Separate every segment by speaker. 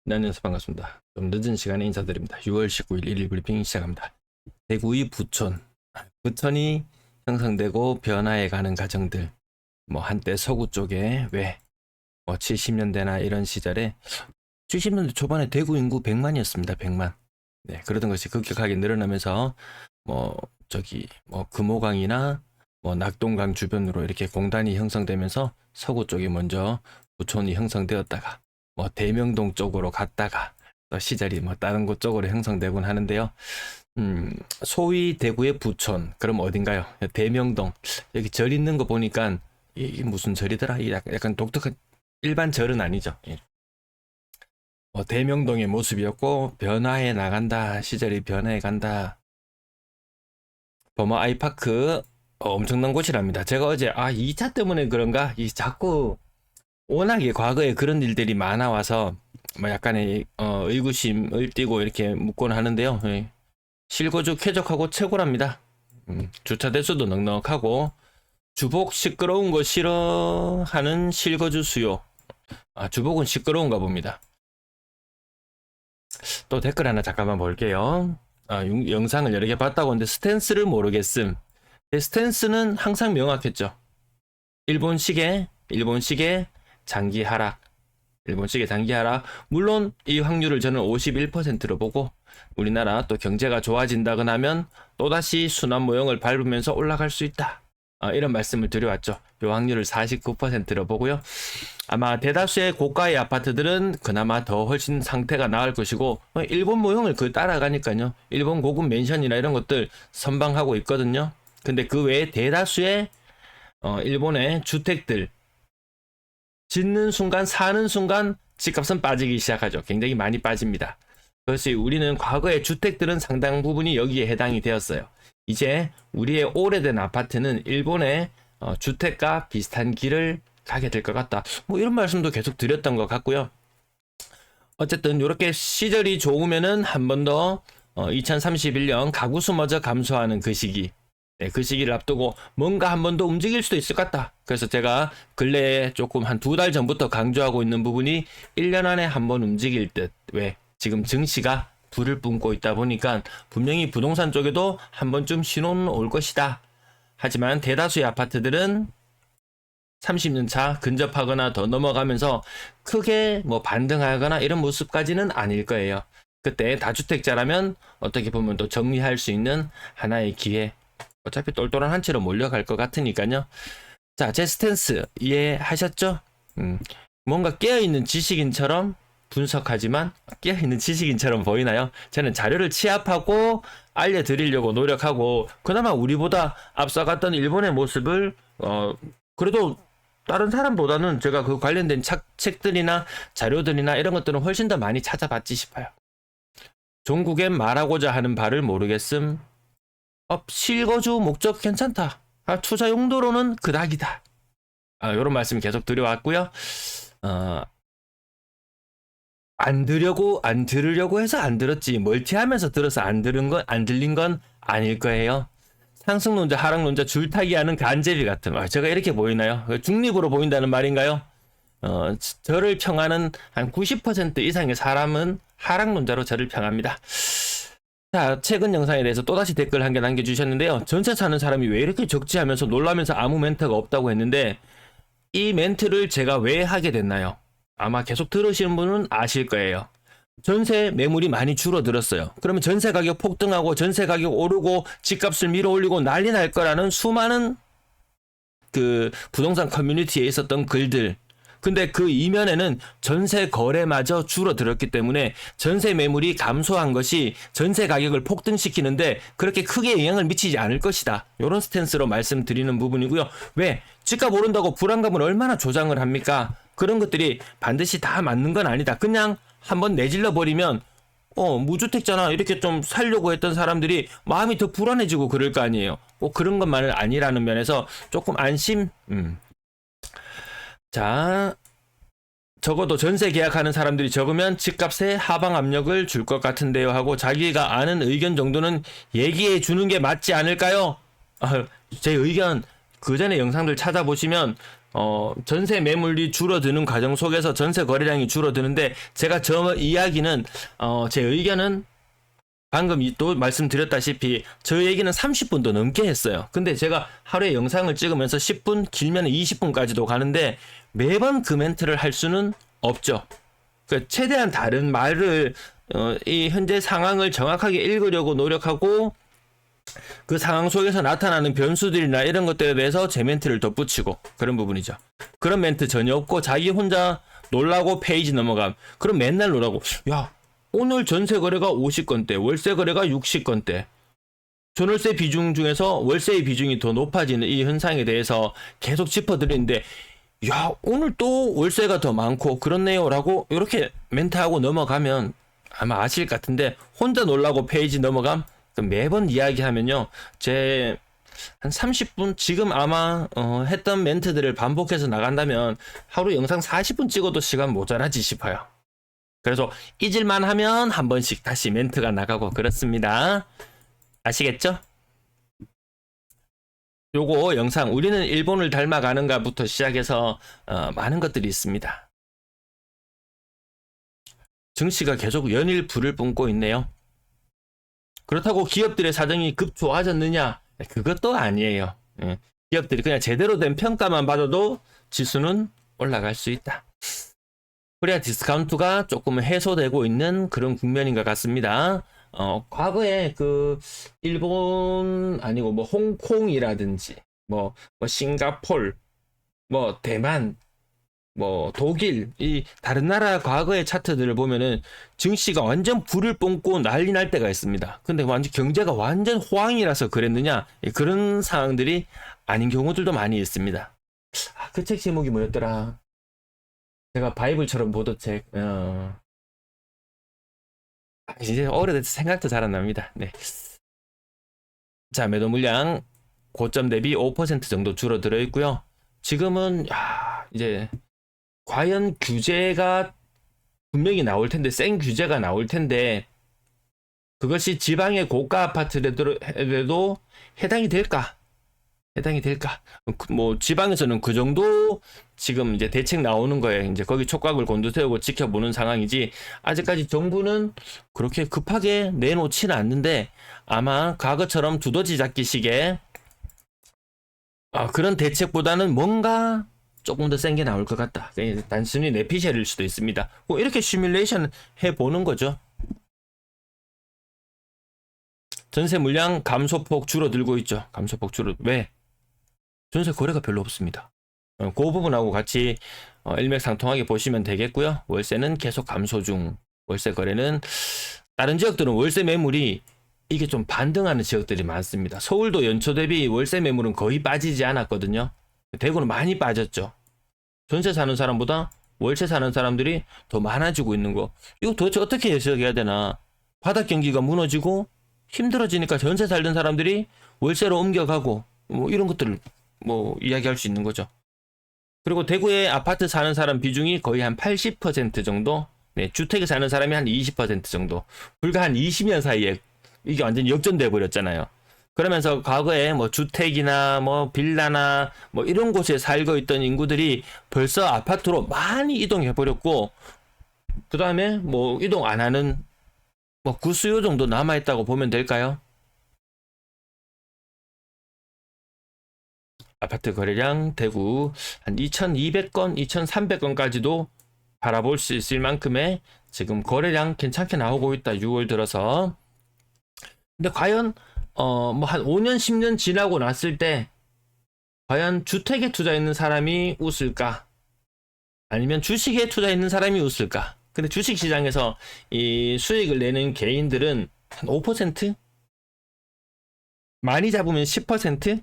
Speaker 1: 네, 안녕하세요. 반갑습니다. 좀 늦은 시간에 인사드립니다. 6월 19일 일일 브리핑 시작합니다. 대구의 부천이 형성되고 변화해 가는 과정들. 한때 서구 쪽에 왜 70년대나 이런 시절에 70년대 초반에 대구 인구 100만이었습니다. 100만. 네, 그러던 것이 급격하게 늘어나면서 금호강이나 낙동강 주변으로 이렇게 공단이 형성되면서 서구 쪽이 먼저 부촌이 형성되었다가 대명동 쪽으로 갔다가 또 시절이 다른 곳 쪽으로 형성되곤 하는데요. 소위 대구의 부촌, 그럼 어딘가요? 대명동. 여기 절 있는 거 보니까 이게 무슨 절이더라? 약간 독특한 일반 절은 아니죠. 예. 대명동의 모습이었고 변화해 나간다. 시절이 변화해 간다. 범어 아이파크 엄청난 곳이랍니다. 제가 어제 2차 때문에 그런가? 자꾸 워낙에 과거에 그런 일들이 많아와서 약간의 의구심을 띠고 이렇게 묻곤 하는데요. 예. 실거주 쾌적하고 최고랍니다. 주차 대수도 넉넉하고 주복 시끄러운 거 싫어하는 실거주 수요. 주복은 시끄러운가 봅니다. 또 댓글 하나 잠깐만 볼게요. 영상을 여러 개 봤다고 하는데 스탠스를 모르겠음. 스탠스는 항상 명확했죠. 일본식의 장기 하락. 물론 이 확률을 저는 51%로 보고 우리나라 또 경제가 좋아진다거나 하면 또다시 순환 모형을 밟으면서 올라갈 수 있다. 이런 말씀을 드려왔죠. 이 확률을 49%로 보고요. 아마 대다수의 고가의 아파트들은 그나마 더 훨씬 상태가 나을 것이고 일본 모형을 따라가니까요. 일본 고급 맨션이나 이런 것들 선방하고 있거든요. 근데 그 외에 대다수의 일본의 주택들 짓는 순간, 사는 순간 집값은 빠지기 시작하죠. 굉장히 많이 빠집니다. 그래서 우리는 과거의 주택들은 상당 부분이 여기에 해당이 되었어요. 이제 우리의 오래된 아파트는 일본의 주택과 비슷한 길을 가게 될 것 같다. 이런 말씀도 계속 드렸던 것 같고요. 어쨌든 이렇게 시절이 좋으면은 한 번 더 2031년 가구수 먼저 감소하는 그 시기. 네, 그 시기를 앞두고 뭔가 한 번 더 움직일 수도 있을 것 같다. 그래서 제가 근래에 조금 한 2달 전부터 강조하고 있는 부분이 1년 안에 한 번 움직일 듯. 왜? 지금 증시가 불을 뿜고 있다 보니까 분명히 부동산 쪽에도 한 번쯤 신호는 올 것이다. 하지만 대다수의 아파트들은 30년 차 근접하거나 더 넘어가면서 크게 반등하거나 이런 모습까지는 아닐 거예요. 그때 다주택자라면 어떻게 보면 또 정리할 수 있는 하나의 기회. 어차피 똘똘한 한 채로 몰려갈 것 같으니까요. 자, 제 스탠스 이해하셨죠? 뭔가 깨어있는 지식인처럼 분석하지만 깨어있는 지식인처럼 보이나요? 저는 자료를 취합하고 알려드리려고 노력하고 그나마 우리보다 앞서갔던 일본의 모습을 그래도 다른 사람보다는 제가 그 관련된 책들이나 자료들이나 이런 것들은 훨씬 더 많이 찾아봤지 싶어요. 종국엔 말하고자 하는 바를 모르겠음. 실거주 목적 괜찮다. 투자 용도로는 그닥이다. 이런 말씀 계속 드려왔고요. 안 들으려고 해서 안 들었지. 멀티하면서 들어서 안 들린 건 아닐 거예요. 상승론자, 하락론자 줄타기하는 간제비 같은. 제가 이렇게 보이나요? 중립으로 보인다는 말인가요? 저를 평하는 한 90% 이상의 사람은 하락론자로 저를 평합니다. 자, 최근 영상에 대해서 또다시 댓글 한 개 남겨주셨는데요. 전세 사는 사람이 왜 이렇게 적지 하면서 놀라면서 아무 멘트가 없다고 했는데 이 멘트를 제가 왜 하게 됐나요? 아마 계속 들으시는 분은 아실 거예요. 전세 매물이 많이 줄어들었어요. 그러면 전세 가격 폭등하고 전세 가격 오르고 집값을 밀어올리고 난리 날 거라는 수많은 그 부동산 커뮤니티에 있었던 글들. 근데 그 이면에는 전세 거래마저 줄어들었기 때문에 전세 매물이 감소한 것이 전세 가격을 폭등시키는데 그렇게 크게 영향을 미치지 않을 것이다. 이런 스탠스로 말씀드리는 부분이고요. 왜? 집값 오른다고 불안감을 얼마나 조장을 합니까? 그런 것들이 반드시 다 맞는 건 아니다. 그냥 한번 내질러 버리면 무주택자나 이렇게 좀 살려고 했던 사람들이 마음이 더 불안해지고 그럴 거 아니에요. 꼭 그런 것만은 아니라는 면에서 조금 안심. 자, 적어도 전세 계약하는 사람들이 적으면 집값에 하방 압력을 줄 것 같은데요 하고 자기가 아는 의견 정도는 얘기해 주는 게 맞지 않을까요? 제 의견 그 전에 영상들 찾아보시면 전세 매물이 줄어드는 과정 속에서 전세 거래량이 줄어드는데 제가 저 이야기는 제 의견은 방금 또 말씀드렸다시피 저 얘기는 30분도 넘게 했어요. 근데 제가 하루에 영상을 찍으면서 10분 길면 20분까지도 가는데 매번 그 멘트를 할 수는 없죠. 그러니까 최대한 다른 말을 이 현재 상황을 정확하게 읽으려고 노력하고 그 상황 속에서 나타나는 변수들이나 이런 것들에 대해서 제 멘트를 덧붙이고 그런 부분이죠. 그런 멘트 전혀 없고 자기 혼자 놀라고 페이지 넘어감. 그럼 맨날 놀라고 야 오늘 전세 거래가 50건대 월세 거래가 60건대 전월세 비중 중에서 월세의 비중이 더 높아지는 이 현상에 대해서 계속 짚어드리는데 야 오늘 또 월세가 더 많고 그렇네요 라고 이렇게 멘트하고 넘어가면 아마 아실 것 같은데 혼자 놀라고 페이지 넘어감 매번 이야기하면요 제 한 30분 지금 아마 했던 멘트들을 반복해서 나간다면 하루 영상 40분 찍어도 시간 모자라지 싶어요. 그래서 잊을만 하면 한 번씩 다시 멘트가 나가고 그렇습니다. 아시겠죠? 요거 영상 우리는 일본을 닮아가는가부터 시작해서 많은 것들이 있습니다. 증시가 계속 연일 불을 뿜고 있네요. 그렇다고 기업들의 사정이 급 좋아졌느냐? 그것도 아니에요. 기업들이 그냥 제대로 된 평가만 받아도 지수는 올라갈 수 있다. 코리아 디스카운트가 조금 해소되고 있는 그런 국면인 것 같습니다. 과거에 그 일본 아니고 뭐 홍콩이라든지 뭐 싱가폴 뭐 대만 뭐 독일 이 다른 나라 과거의 차트들을 보면은 증시가 완전 불을 뿜고 난리 날 때가 있습니다. 근데 완전 경제가 완전 호황이라서 그랬느냐 그런 상황들이 아닌 경우들도 많이 있습니다. 그 책 제목이 뭐였더라? 제가 바이블처럼 보던 책. 이제 오래돼서 생각도 잘 안 납니다. 네. 자, 매도 물량 고점 대비 5% 정도 줄어들어 있고요. 지금은 이제 과연 규제가 분명히 나올 텐데 센 규제가 나올 텐데 그것이 지방의 고가 아파트에도 해당이 될까? 뭐 지방에서는 그 정도 지금 이제 대책 나오는 거에 이제 거기 촉각을 곤두세우고 지켜보는 상황이지 아직까지 정부는 그렇게 급하게 내놓지는 않는데 아마 과거처럼 두더지 잡기식의 그런 대책보다는 뭔가 조금 더 센 게 나올 것 같다. 단순히 내피셜일 수도 있습니다. 뭐 이렇게 시뮬레이션 해보는 거죠. 전세 물량 감소폭 줄어들고 있죠. 왜? 전세 거래가 별로 없습니다. 그 부분하고 같이 일맥상통하게 보시면 되겠고요. 월세는 계속 감소 중. 월세 거래는 다른 지역들은 월세 매물이 이게 좀 반등하는 지역들이 많습니다. 서울도 연초 대비 월세 매물은 거의 빠지지 않았거든요. 대구는 많이 빠졌죠. 전세 사는 사람보다 월세 사는 사람들이 더 많아지고 있는 거. 이거 도대체 어떻게 해석해야 되나? 바닥 경기가 무너지고 힘들어지니까 전세 살던 사람들이 월세로 옮겨가고 뭐 이런 것들을 뭐 이야기할 수 있는 거죠. 그리고 대구에 아파트 사는 사람 비중이 거의 한 80% 정도, 주택에 사는 사람이 한 20% 정도, 불과 한 20년 사이에 이게 완전히 역전돼 버렸잖아요. 그러면서 과거에 뭐 주택이나 뭐 빌라나 뭐 이런 곳에 살고 있던 인구들이 벌써 아파트로 많이 이동해 버렸고, 그 다음에 뭐 이동 안 하는 뭐 구수요 정도 남아 있다고 보면 될까요? 아파트 거래량 대구 한 2,200건, 2,300건까지도 바라볼 수 있을 만큼의 지금 거래량 괜찮게 나오고 있다. 6월 들어서. 근데 과연 뭐 한 5년, 10년 지나고 났을 때 과연 주택에 투자했는 사람이 웃을까? 아니면 주식에 투자했는 사람이 웃을까? 근데 주식 시장에서 이 수익을 내는 개인들은 한 5%? 많이 잡으면 10%?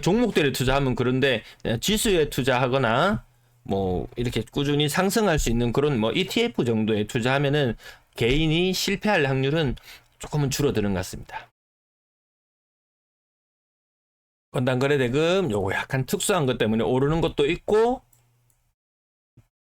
Speaker 1: 종목들에 투자하면 그런데 지수에 투자하거나 뭐 이렇게 꾸준히 상승할 수 있는 그런 뭐 ETF 정도에 투자하면은 개인이 실패할 확률은 조금은 줄어드는 것 같습니다. 건당 거래 대금 요거 약간 특수한 것 때문에 오르는 것도 있고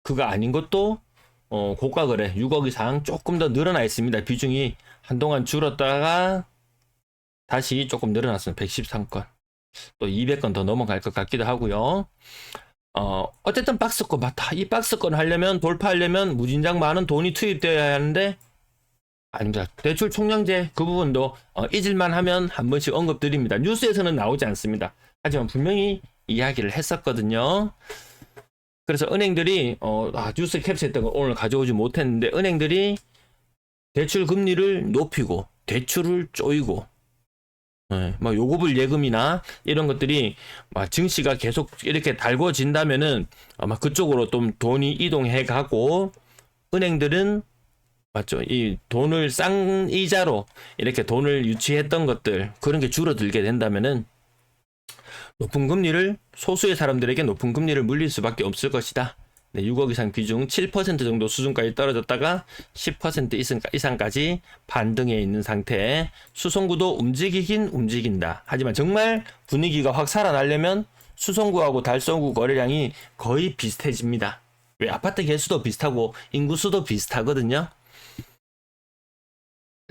Speaker 1: 그거 아닌 것도 고가 거래 6억 이상 조금 더 늘어나 있습니다. 비중이 한동안 줄었다가 다시 조금 늘어났습니다. 113건. 또 200건 더 넘어갈 것 같기도 하고요. 어쨌든 박스권 맞다. 이 박스권 하려면 돌파하려면 무진장 많은 돈이 투입되어야 하는데 아닙니다. 대출 총량제 그 부분도 잊을만 하면 한 번씩 언급드립니다. 뉴스에서는 나오지 않습니다. 하지만 분명히 이야기를 했었거든요. 그래서 은행들이 뉴스 캡처했던 거 오늘 가져오지 못했는데 은행들이 대출 금리를 높이고 대출을 쪼이고 뭐 요구불 예금이나 이런 것들이 증시가 계속 이렇게 달궈진다면은 아마 그쪽으로 좀 돈이 이동해 가고 은행들은 맞죠. 이 돈을 싼 이자로 이렇게 돈을 유치했던 것들 그런 게 줄어들게 된다면은 높은 금리를 소수의 사람들에게 높은 금리를 물릴 수밖에 없을 것이다. 네, 6억 이상 비중 7% 정도 수준까지 떨어졌다가 10% 이상까지 반등해 있는 상태. 수송구도 움직이긴 움직인다. 하지만 정말 분위기가 확 살아나려면 수송구하고 달성구 거래량이 거의 비슷해집니다. 왜 아파트 개수도 비슷하고 인구수도 비슷하거든요.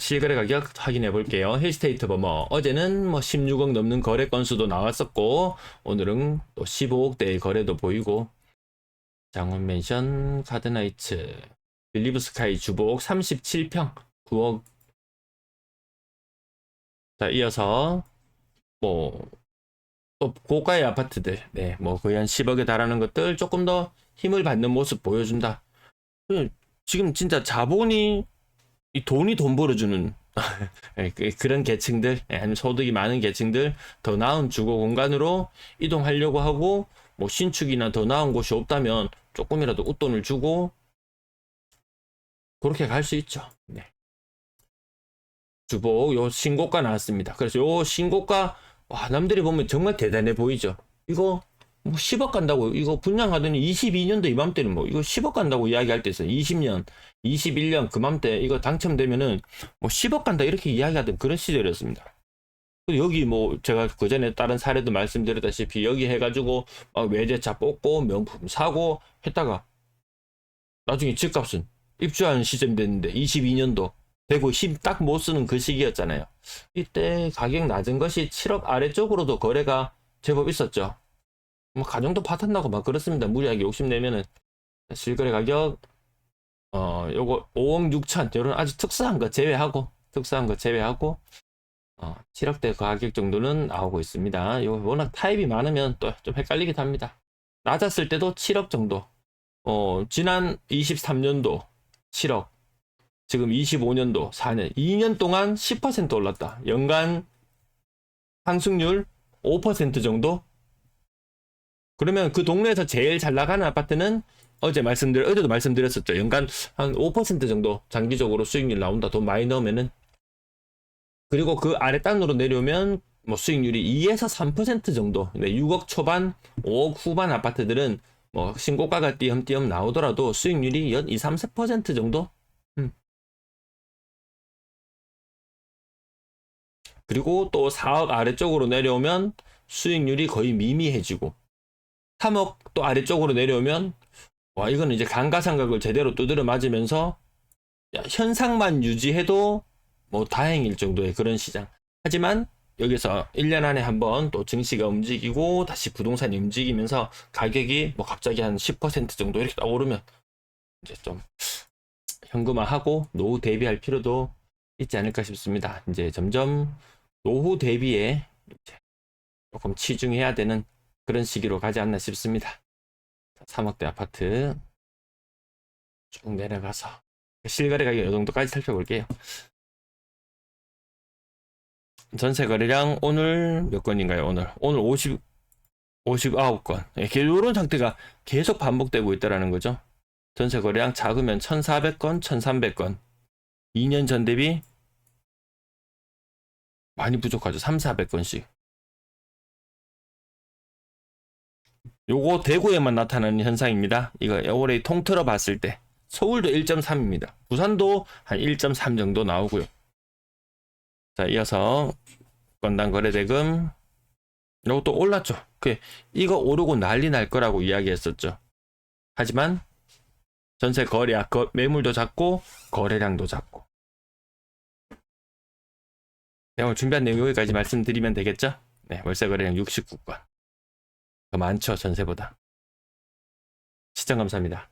Speaker 1: 실거래 가격 확인해 볼게요. 힐스테이트 버머 어제는 뭐 16억 넘는 거래 건수도 나왔었고 오늘은 또 15억대의 거래도 보이고 장원맨션 가든하이츠 빌리브스카이 주복 37평 9억. 자 이어서 뭐 또 고가의 아파트들 뭐 거의 한 10억에 달하는 것들 조금 더 힘을 받는 모습 보여준다. 지금 진짜 자본이 이 돈이 돈 벌어주는 그런 계층들 아니면 소득이 많은 계층들 더 나은 주거 공간으로 이동하려고 하고 뭐 신축이나 더 나은 곳이 없다면 조금이라도 웃돈을 주고 그렇게 갈 수 있죠. 주복 요 신고가 나왔습니다. 그래서 요 신고가 남들이 보면 정말 대단해 보이죠. 이거 뭐 10억 간다고 이거 분양하더니 22년도 이맘때는 뭐 이거 10억 간다고 이야기할 때 있어요. 20년, 21년 그맘때 이거 당첨되면은 뭐 10억 간다 이렇게 이야기하던 그런 시절이었습니다. 여기 뭐 제가 그 전에 다른 사례도 말씀드렸다시피 여기 해가지고 외제차 뽑고 명품 사고 했다가 나중에 집값은 입주하는 시점 됐는데 22년도 되고 힘 딱 못 쓰는 그 시기였잖아요. 이때 가격 낮은 것이 7억 아래쪽으로도 거래가 제법 있었죠. 뭐 가정도 파탄나고 막 그렇습니다. 무리하게 욕심내면은. 실거래 가격 요거 5억 6천 요런 아주 특수한 거 제외하고 7억대 가격 정도는 나오고 있습니다. 요 워낙 타입이 많으면 또 좀 헷갈리기도 합니다. 낮았을 때도 7억 정도. 지난 23년도 7억. 지금 25년도 4년 2년 동안 10% 올랐다. 연간 상승률 5% 정도. 그러면 그 동네에서 제일 잘 나가는 아파트는 어제도 말씀드렸었죠. 연간 한 5% 정도 장기적으로 수익률 나온다. 돈 많이 넣으면은. 그리고 그 아래단으로 내려오면 뭐 수익률이 2에서 3% 정도. 6억 초반, 5억 후반 아파트들은 뭐 신고가가 띄엄띄엄 나오더라도 수익률이 연 2, 3% 정도. 그리고 또 4억 아래쪽으로 내려오면 수익률이 거의 미미해지고 3억 또 아래쪽으로 내려오면 이거는 이제 감가상각을 제대로 두드려 맞으면서 현상만 유지해도 뭐 다행일 정도의 그런 시장. 하지만 여기서 1년 안에 한번 또 증시가 움직이고 다시 부동산이 움직이면서 가격이 뭐 갑자기 한 10% 정도 이렇게 오르면 이제 좀 현금화하고 노후 대비할 필요도 있지 않을까 싶습니다. 이제 점점 노후 대비에 이제 조금 치중해야 되는 그런 시기로 가지 않나 싶습니다. 3억대 아파트 쭉 내려가서 실거래 가격 이 정도까지 살펴볼게요. 전세 거래량 오늘 몇 건인가요? 오늘 59건. 이런 상태가 계속 반복되고 있다는 거죠. 전세 거래량 작으면 1,400건, 1,300건. 2년 전 대비 많이 부족하죠. 3,400건씩. 요거 대구에만 나타나는 현상입니다. 이거 올해 통틀어 봤을 때 서울도 1.3입니다. 부산도 한 1.3 정도 나오고요. 자, 이어서 건당 거래대금 요것도 올랐죠. 이거 오르고 난리 날 거라고 이야기했었죠. 하지만 전세 거래약 매물도 작고 거래량도 작고. 오늘 준비한 내용 여기까지 말씀드리면 되겠죠? 네, 월세 거래량 69건. 더 많죠, 전세보다. 시청 감사합니다.